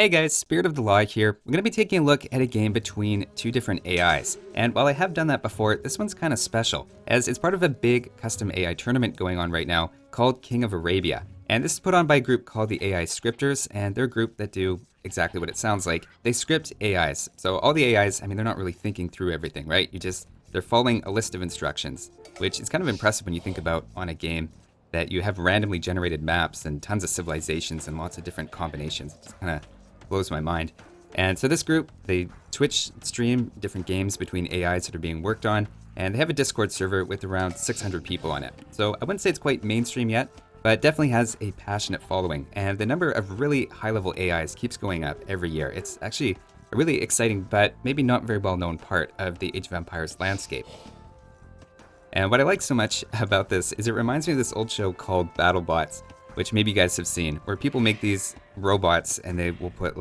Hey guys, Spirit of the Law here. We're going to be taking a look at a game between two different AIs. And while I have done that before, this one's kind of special, as it's part of a big custom AI tournament going on right now called King of Arabia. And this is put on by a group called the AI Scripters, and they're a group that do exactly what it sounds like. They script AIs. So all the AIs, they're not really thinking through everything, right? They're following a list of instructions, which is kind of impressive when you think about on a game that you have randomly generated maps and tons of civilizations and lots of different combinations. It's kind of blows my mind. And so this group, they Twitch stream different games between AIs that are being worked on, and they have a Discord server with around 600 people on it. So I wouldn't say it's quite mainstream yet, but it definitely has a passionate following, and the number of really high-level AIs keeps going up every year. It's actually a really exciting, but maybe not very well-known part of the Age of Empires landscape. And what I like so much about this is it reminds me of this old show called BattleBots, which maybe you guys have seen, where people make these robots and they will put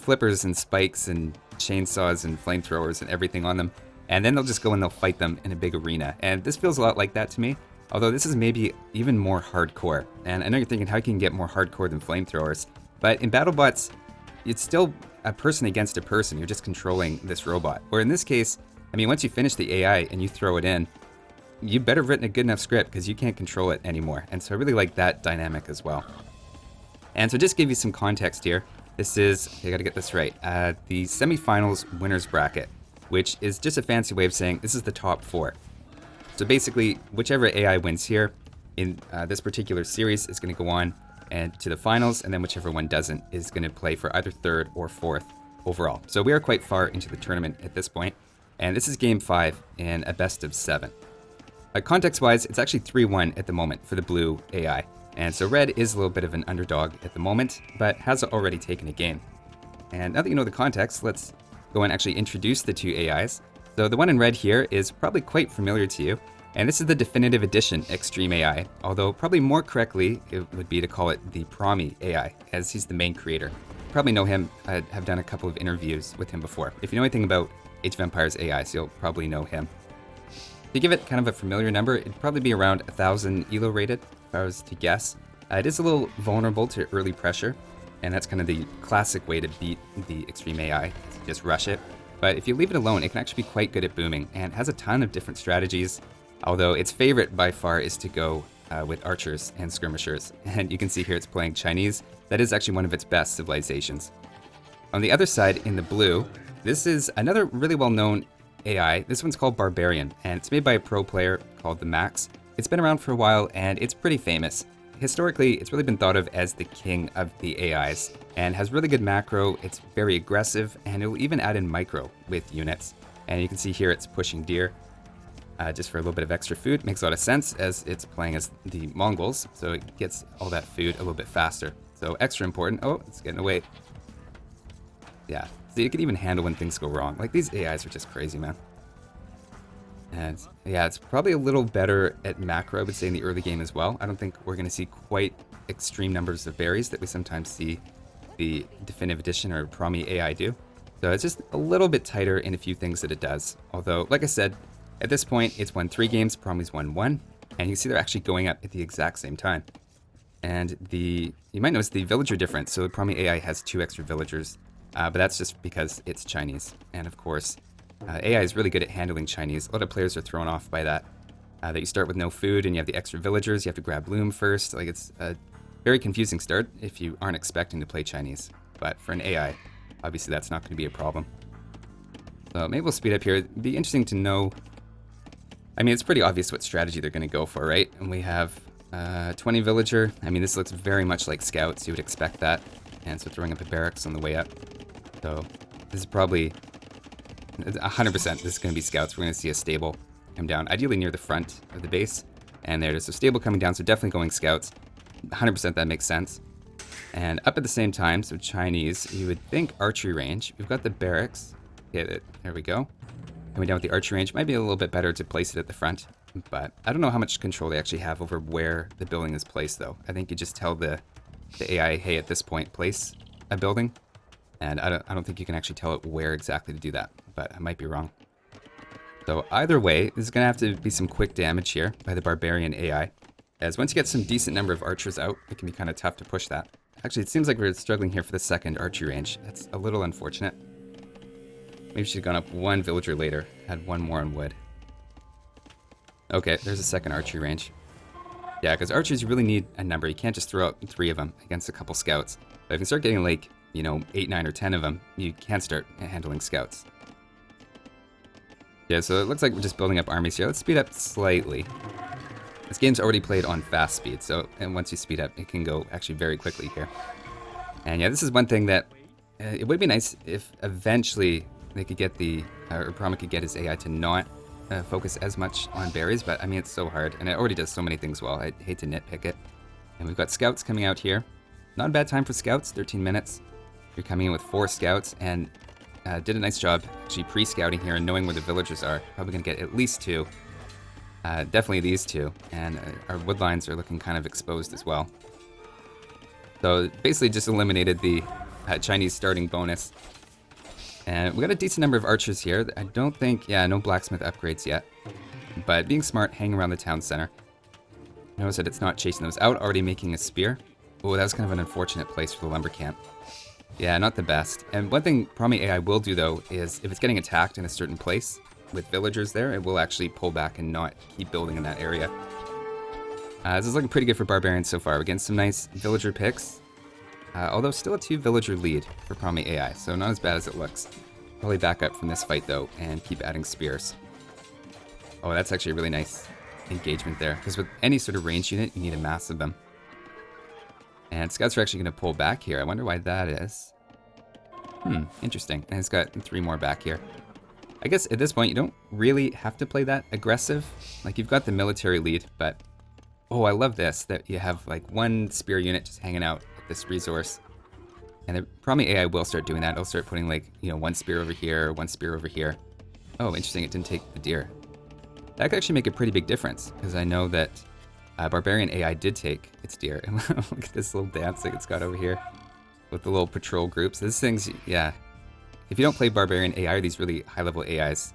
flippers and spikes and chainsaws and flamethrowers and everything on them, and then they'll just go and they'll fight them in a big arena. And this feels a lot like that to me, although this is maybe even more hardcore. And I know you're thinking, how can you get more hardcore than flamethrowers? But in BattleBots, it's still a person against a person. You're just controlling this robot. Or in this case, once you finish the AI and you throw it in, you better have written a good enough script because you can't control it anymore. And so I really like that dynamic as well. And so just to give you some context here, this is, I gotta get this right, the semifinals winners bracket, which is just a fancy way of saying this is the top four. So basically, whichever AI wins here in this particular series is gonna go on and to the finals, and then whichever one doesn't is gonna play for either third or fourth overall. So we are quite far into the tournament at this point, and this is game 5 in a best of 7. Context-wise, it's actually 3-1 at the moment for the blue AI. And so red is a little bit of an underdog at the moment, but has already taken a game. And now that you know the context, let's go and actually introduce the two AIs. So the one in red here is probably quite familiar to you, and this is the Definitive Edition Extreme AI, although probably more correctly it would be to call it the Promi AI, as he's the main creator. You probably know him, I have done a couple of interviews with him before. If you know anything about Age of Empires AIs, you'll probably know him. To give it kind of a familiar number, it'd probably be around 1,000 ELO rated, if I was to guess. It is a little vulnerable to early pressure, and that's kind of the classic way to beat the Extreme AI, just rush it. But if you leave it alone, it can actually be quite good at booming, and has a ton of different strategies, although its favorite by far is to go with archers and skirmishers. And you can see here it's playing Chinese. That is actually one of its best civilizations. On the other side, in the blue, this is another really well-known AI. This one's called Barbarian, and it's made by a pro player called the Max. It's been around for a while, and it's pretty famous. Historically, it's really been thought of as the king of the AIs, and has really good macro. It's very aggressive, and it will even add in micro with units. And you can see here it's pushing deer, just for a little bit of extra food. Makes a lot of sense, as it's playing as the Mongols, so it gets all that food a little bit faster. So extra important. Oh, it's getting away. Yeah. So you can even handle when things go wrong. Like, these AIs are just crazy, man. And yeah, it's probably a little better at macro, I would say, in the early game as well. I don't think we're going to see quite extreme numbers of berries that we sometimes see the Definitive Edition or Promi AI do. So it's just a little bit tighter in a few things that it does. Although, like I said, at this point, it's won 3 games, Promi's won 1. And you can see they're actually going up at the exact same time. And you might notice the villager difference. So Promi AI has 2 extra villagers. But that's just because it's Chinese. And of course, AI is really good at handling Chinese. A lot of players are thrown off by that. That you start with no food and you have the extra villagers. You have to grab loom first. Like, it's a very confusing start if you aren't expecting to play Chinese. But for an AI, obviously that's not going to be a problem. So maybe we'll speed up here. It'd be interesting to know. It's pretty obvious what strategy they're going to go for, right? And we have 20 villager. This looks very much like scouts. You would expect that. And so throwing up a barracks on the way up. So this is probably 100%. This is going to be scouts. We're going to see a stable come down, ideally near the front of the base. And there's a stable coming down, so definitely going scouts. 100% that makes sense. And up at the same time, so Chinese, you would think archery range. We've got the barracks. Hit it. There we go. Coming down with the archery range. Might be a little bit better to place it at the front. But I don't know how much control they actually have over where the building is placed, though. I think you just tell the AI, hey, at this point, place a building. And I don't think you can actually tell it where exactly to do that, but I might be wrong. So either way, this is going to have to be some quick damage here by the Barbarian AI, as once you get some decent number of archers out, it can be kind of tough to push that. Actually, it seems like we're struggling here for the second archery range. That's a little unfortunate. Maybe she'd gone up one villager later, had one more on wood. Okay, there's a second archery range. Yeah, because archers, you really need a number. You can't just throw out 3 of them against a couple scouts. But if you start getting like, 8, 9, or 10 of them, you can start handling scouts. Yeah, so it looks like we're just building up armies here. Let's speed up slightly. This game's already played on fast speed, and once you speed up, it can go actually very quickly here. And yeah, this is one thing that it would be nice if eventually they could get or Prama could get his AI to not focus as much on berries, but I mean, it's so hard, and it already does so many things well. I hate to nitpick it. And we've got scouts coming out here. Not a bad time for scouts, 13 minutes. You're coming in with 4 scouts, and did a nice job actually pre-scouting here and knowing where the villagers are. Probably going to get at least 2. Definitely these 2, and our wood lines are looking kind of exposed as well. So basically just eliminated the Chinese starting bonus. And we got a decent number of archers here. I don't think, no blacksmith upgrades yet. But being smart, hang around the town center. Notice that it's not chasing those out, already making a spear. Oh, that was kind of an unfortunate place for the lumber camp. Yeah, not the best. And one thing Prami AI will do though is if it's getting attacked in a certain place with villagers there, it will actually pull back and not keep building in that area. This is looking pretty good for Barbarian so far. We're getting some nice villager picks. Although still a 2 villager lead for Prami AI, so not as bad as it looks. Probably back up from this fight though and keep adding spears. Oh, that's actually a really nice engagement there, because with any sort of range unit, you need a mass of them. And scouts are actually going to pull back here. I wonder why that is. Interesting. And it's got 3 more back here. I guess at this point, you don't really have to play that aggressive. Like, you've got the military lead, but... Oh, I love this, that you have, like, 1 spear unit just hanging out at this resource. And the probably AI will start doing that. It'll start putting, like, 1 spear over here, 1 spear over here. Oh, interesting. It didn't take the deer. That could actually make a pretty big difference, because I know that Barbarian AI did take its deer. Look at this little dance that it's got over here with the little patrol groups. This thing's, yeah. If you don't play Barbarian AI or these really high-level AIs,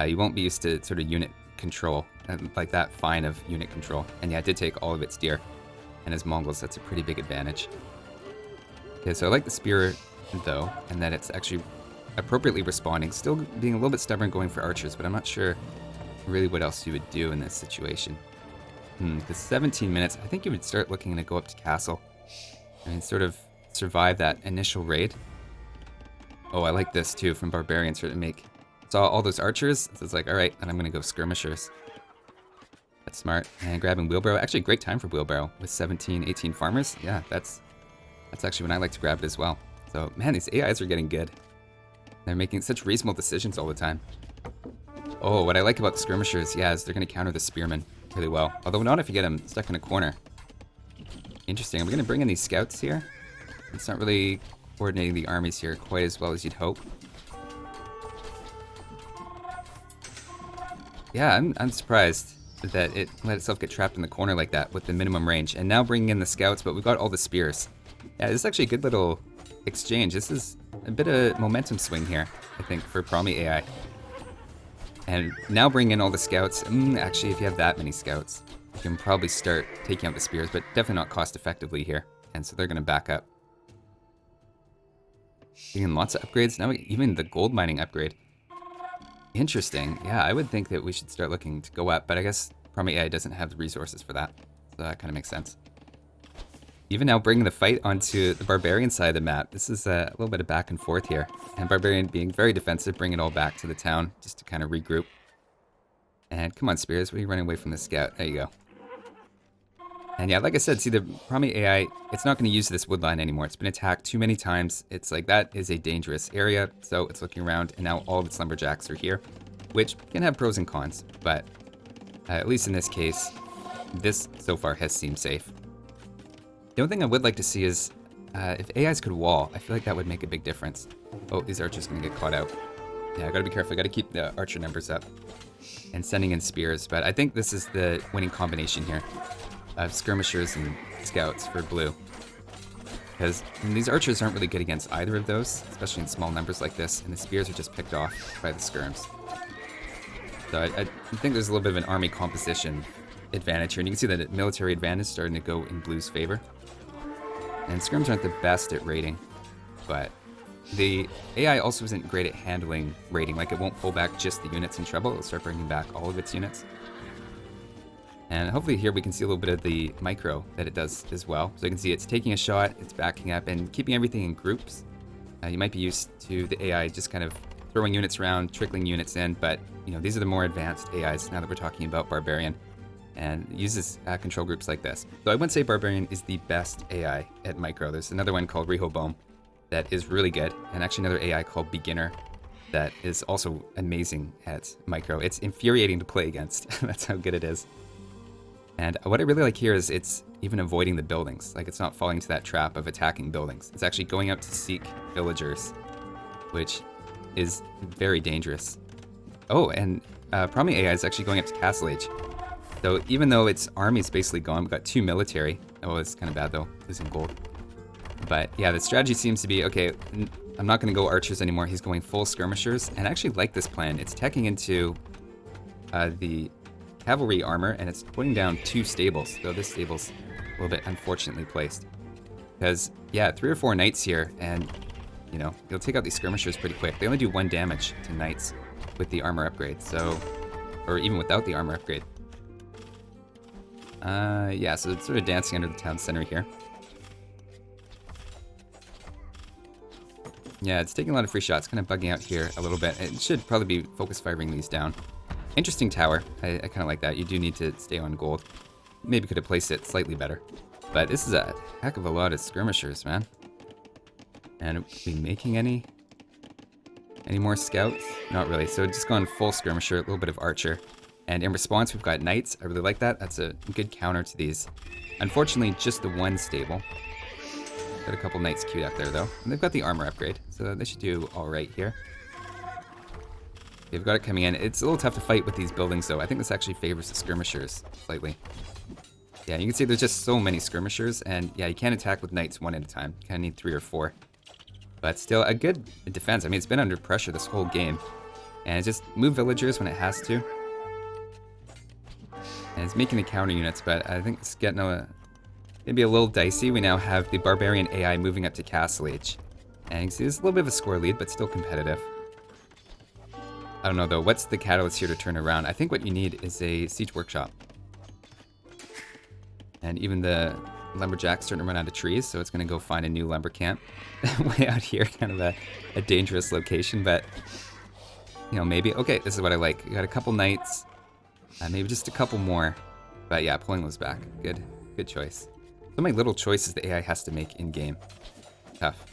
you won't be used to sort of unit control, like that fine of unit control. And yeah, it did take all of its deer. And as Mongols, that's a pretty big advantage. Okay, so I like the spear, though, and that it's actually appropriately responding. Still being a little bit stubborn going for archers, but I'm not sure really what else you would do in this situation. Because 17 minutes, I think you would start looking to go up to castle. I mean, sort of survive that initial raid. Oh, I like this too from Barbarian, sort of make... Saw all those archers, so it's like, alright, and I'm gonna go skirmishers. That's smart. And grabbing wheelbarrow, actually a great time for wheelbarrow with 17, 18 farmers. Yeah, that's actually when I like to grab it as well. So, man, these AIs are getting good. They're making such reasonable decisions all the time. Oh, what I like about the skirmishers, yeah, is they're gonna counter the spearmen really well. Although not if you get them stuck in a corner. Interesting. Are we going to bring in these scouts here? It's not really coordinating the armies here quite as well as you'd hope. Yeah, I'm surprised that it let itself get trapped in the corner like that with the minimum range. And now bringing in the scouts, but we've got all the spears. Yeah, this is actually a good little exchange. This is a bit of momentum swing here, I think, for Prami AI. And now bring in all the scouts. Actually, if you have that many scouts, you can probably start taking out the spears, but definitely not cost effectively here. And so they're going to back up. Getting lots of upgrades. Now even the gold mining upgrade. Interesting. Yeah, I would think that we should start looking to go up, but I guess Prami AI doesn't have the resources for that. So that kind of makes sense. Even now bringing the fight onto the Barbarian side of the map. This is a little bit of back and forth here. And Barbarian being very defensive, bring it all back to the town just to kind of regroup. And come on, Spears, what are you running away from the scout? There you go. And yeah, like I said, see the Prami AI, it's not going to use this woodline anymore. It's been attacked too many times. It's like that is a dangerous area. So it's looking around and now all of its lumberjacks are here, which can have pros and cons. But at least in this case, this so far has seemed safe. The only thing I would like to see is if AIs could wall, I feel like that would make a big difference. Oh, these archers are going to get caught out. Yeah, I got to be careful. I got to keep the archer numbers up and sending in spears. But I think this is the winning combination here of skirmishers and scouts for blue. Because these archers aren't really good against either of those, especially in small numbers like this. And the spears are just picked off by the skirms. So I think there's a little bit of an army composition advantage here. And you can see that military advantage is starting to go in blue's favor. And scrims aren't the best at raiding, but the AI also isn't great at handling raiding. Like, it won't pull back just the units in trouble. It'll start bringing back all of its units. And hopefully here we can see a little bit of the micro that it does as well. So you can see it's taking a shot, it's backing up, and keeping everything in groups. You might be used to the AI just kind of throwing units around, trickling units in, but you know, these are the more advanced AIs now that we're talking about Barbarian, and it uses control groups like this. So I wouldn't say Barbarian is the best AI at micro. There's another one called Rehoboam that is really good, and actually another AI called Beginner that is also amazing at micro. It's infuriating to play against. That's how good it is. And what I really like here is it's even avoiding the buildings. Like, it's not falling into that trap of attacking buildings. It's actually going out to seek villagers, which is very dangerous. Oh, and Promi AI is actually going up to Castle Age. So even though its army is basically gone, we've got 2 military. Oh, it's kind of bad though, losing gold. But yeah, the strategy seems to be, okay, I'm not going to go archers anymore. He's going full skirmishers, and I actually like this plan. It's teching into the cavalry armor, and it's putting down 2 stables, though this stable's a little bit unfortunately placed. Because, yeah, 3 or 4 knights here, and, you know, they'll take out these skirmishers pretty quick. They only do 1 damage to knights with the armor upgrade, so, or even without the armor upgrade. Yeah, so it's sort of dancing under the town center here. Yeah, it's taking a lot of free shots, kind of bugging out here a little bit. It should probably be focus firing these down. Interesting tower. I kind of like that. You do need to stay on gold. Maybe could have placed it slightly better. But this is a heck of a lot of skirmishers, man. And are we making any more scouts? Not really. So just gone full skirmisher, a little bit of archer. And in response, we've got knights. I really like that. That's a good counter to these. Unfortunately, just the 1 stable. Got a couple knights queued up there, though. And they've got the armor upgrade, so they should do all right here. They've got it coming in. It's a little tough to fight with these buildings, though. I think this actually favors the skirmishers slightly. Yeah, you can see there's just so many skirmishers, and yeah, you can't attack with knights 1 at a time. You kind of need 3 or 4. But still, a good defense. I mean, it's been under pressure this whole game. And just move villagers when it has to. And it's making the counter units, but I think it's getting maybe a little dicey. We now have the Barbarian AI moving up to Castle Age. And you can see there's a little bit of a score lead, but still competitive. I don't know, though. What's the catalyst here to turn around? I think what you need is a siege workshop. And even the lumberjack's starting to run out of trees, so it's going to go find a new lumber camp. Way out here, kind of a dangerous location, but, you know, maybe. Okay, this is what I like. You got a couple knights, maybe just a couple more. But yeah, pulling those back. Good choice. So many little choices the AI has to make in-game. Tough.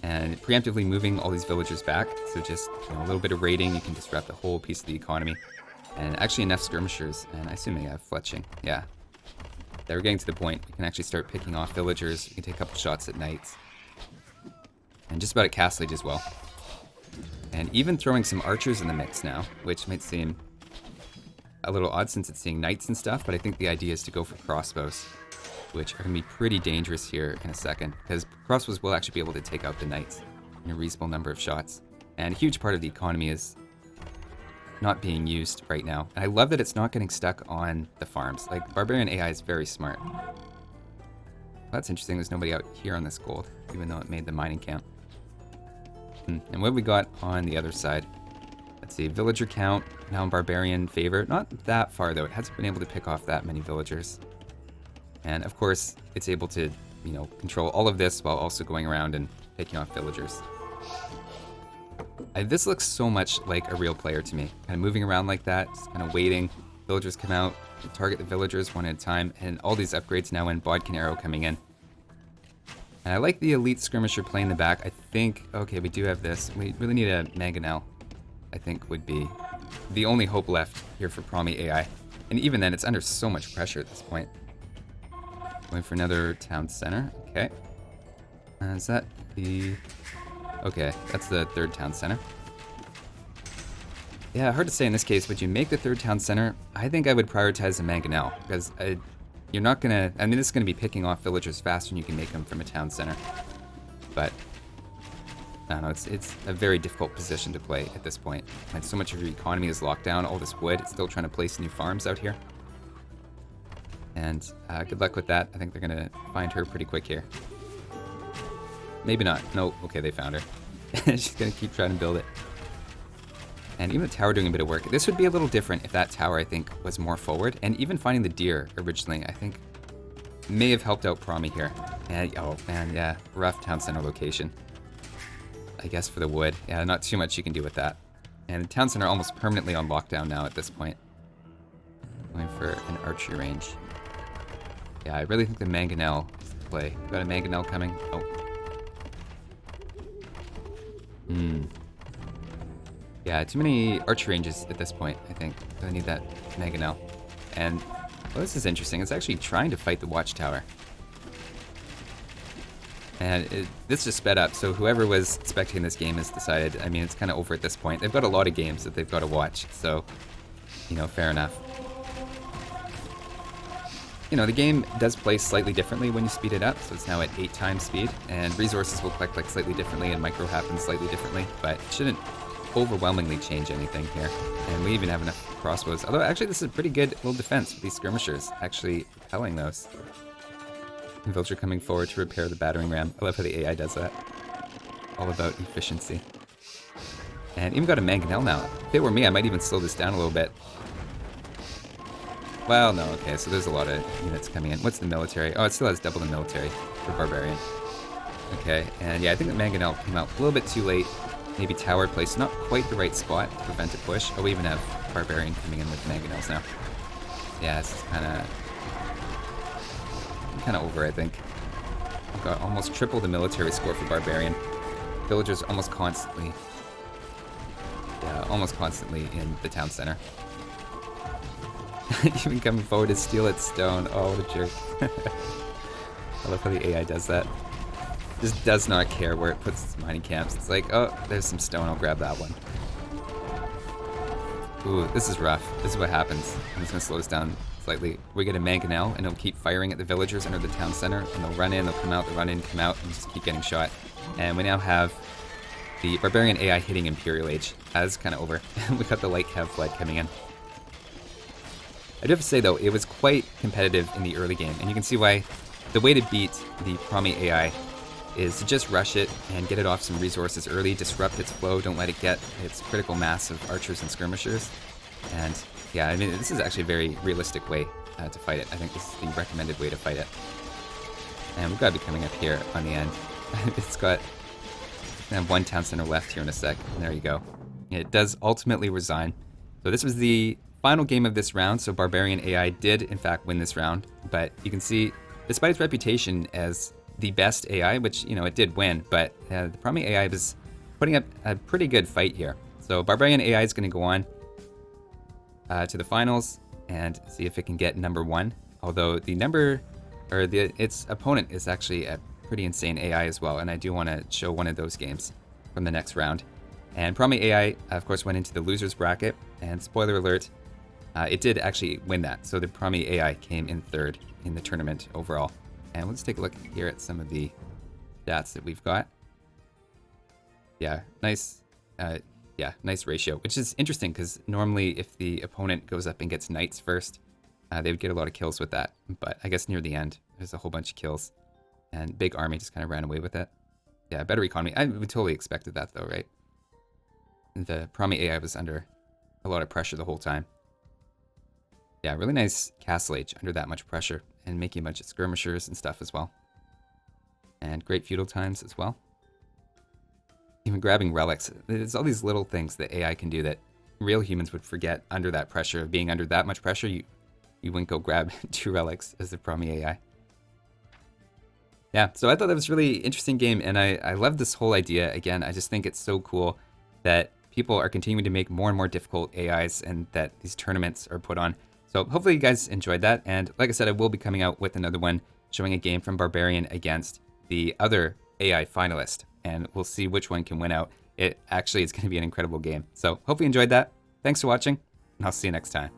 And preemptively moving all these villagers back, so just, you know, a little bit of raiding, you can disrupt the whole piece of the economy. And actually enough skirmishers, and I assume they have fletching. Yeah. We're getting to the point. You can actually start picking off villagers. You can take a couple shots at knights. And just about at Castle Age as well. And even throwing some archers in the mix now, which might seem a little odd since it's seeing knights and stuff, but I think the idea is to go for crossbows, which are going to be pretty dangerous here in a second, because crossbows will actually be able to take out the knights in a reasonable number of shots. And a huge part of the economy is not being used right now. And I love that it's not getting stuck on the farms. Like, Barbarian AI is very smart. Well, that's interesting. There's nobody out here on this gold, even though it made the mining camp. And what have we got on the other side? Let's see, villager count, now in Barbarian favor. Not that far, though. It hasn't been able to pick off that many villagers. And, of course, it's able to, you know, control all of this while also going around and picking off villagers. This looks so much like a real player to me. Kind of moving around like that, just kind of waiting. Villagers come out, target the villagers 1 at a time, and all these upgrades now in Bodkin Arrow coming in. And I like the elite skirmisher playing the back. I think, okay, we do have this. We really need a mangonel, I think would be the only hope left here for Promi AI. And even then, it's under so much pressure at this point. Going for another town center. Okay. Is that the... Okay, that's the 3rd town center. Yeah, hard to say in this case. Would you make the 3rd town center? I think I would prioritize the mangonel, because you're not going to... I mean, this is going to be picking off villagers faster than you can make them from a town center. But, I don't know, it's a very difficult position to play at this point. And so much of your economy is locked down. All this wood, it's still trying to place new farms out here. And good luck with that. I think they're going to find her pretty quick here. Maybe not. Nope. Okay, they found her. She's going to keep trying to build it. And even the tower doing a bit of work. This would be a little different if that tower, I think, was more forward. And even finding the deer originally, I think, may have helped out Promi here. And, oh, man, yeah. Rough town center location. I guess for the wood. Yeah, not too much you can do with that. And the town center almost permanently on lockdown now at this point. Going for an archery range. Yeah, I really think the mangonel is the play. We've got a mangonel coming. Oh. Yeah, too many archery ranges at this point, I think. I need that mangonel. And, well, this is interesting. It's actually trying to fight the watchtower. And this just sped up, so whoever was spectating this game has decided, I mean, it's kind of over at this point. They've got a lot of games that they've got to watch, so, you know, fair enough. You know, the game does play slightly differently when you speed it up, so it's now at 8 times speed, and resources will collect like slightly differently, and micro happens slightly differently, but it shouldn't overwhelmingly change anything here. And we even have enough crossbows, although actually this is a pretty good little defense with these skirmishers, actually repelling those. And villager coming forward to repair the battering ram. I love how the AI does that. All about efficiency. And even got a mangonel now. If it were me, I might even slow this down a little bit. Well, no, okay, so there's a lot of units coming in. What's the military? Oh, it still has double the military for Barbarian. Okay, and yeah, I think the mangonel came out a little bit too late. Maybe tower placed not quite the right spot to prevent a push. Oh, we even have Barbarian coming in with mangonels now. Yeah, this is kind of over, I think. We've got almost triple the military score for Barbarian. Villagers almost constantly in the town center. Even coming forward to steal its stone. Oh, what a jerk. I love how the AI does that. Just does not care where it puts its mining camps. It's like, oh, there's some stone, I'll grab that one. Ooh, this is rough. This is what happens. I'm just gonna slow this down slightly. We get a mangonel, and it'll keep firing at the villagers under the town center, and they'll run in, they'll come out, they'll run in, come out, and just keep getting shot. And we now have the Barbarian AI hitting Imperial Age. That's kind of over. We got the light cav flood coming in. I do have to say, though, it was quite competitive in the early game, and you can see why the way to beat the Promi AI is to just rush it and get it off some resources early, disrupt its flow, don't let it get its critical mass of archers and skirmishers. And yeah, I mean, this is actually a very realistic way to fight it. I think this is the recommended way to fight it. And we've got to be coming up here on the end. It's got one town center left here in a sec. And there you go. It does ultimately resign. So this was the final game of this round. So Barbarian AI did, in fact, win this round. But you can see, despite its reputation as the best AI, which, you know, it did win, but the Promi AI was putting up a pretty good fight here. So Barbarian AI is going to go on to the finals and see if it can get number 1. Although its opponent is actually a pretty insane AI as well, and I do want to show one of those games from the next round. And Promi AI, of course, went into the losers bracket, and spoiler alert, it did actually win that. So the Promi AI came in 3rd in the tournament overall. And let's take a look here at some of the stats that we've got. Yeah, nice ratio, which is interesting because normally if the opponent goes up and gets knights first, they would get a lot of kills with that. But I guess near the end, there's a whole bunch of kills. And big army just kind of ran away with it. Yeah, better economy. I would totally expected that though, right? The Promi AI was under a lot of pressure the whole time. Yeah, really nice castle age under that much pressure, and making a bunch of skirmishers and stuff as well. And great feudal times as well. Even grabbing relics. There's all these little things that AI can do that real humans would forget under that pressure. Of being under that much pressure, you wouldn't go grab 2 relics as the Promi AI. Yeah, so I thought that was a really interesting game, and I love this whole idea. Again, I just think it's so cool that people are continuing to make more and more difficult AIs, and that these tournaments are put on. So hopefully you guys enjoyed that, and like I said, I will be coming out with another one showing a game from Barbarian against the other AI finalist, and we'll see which one can win out. It actually is going to be an incredible game. So hope you enjoyed that. Thanks for watching, and I'll see you next time.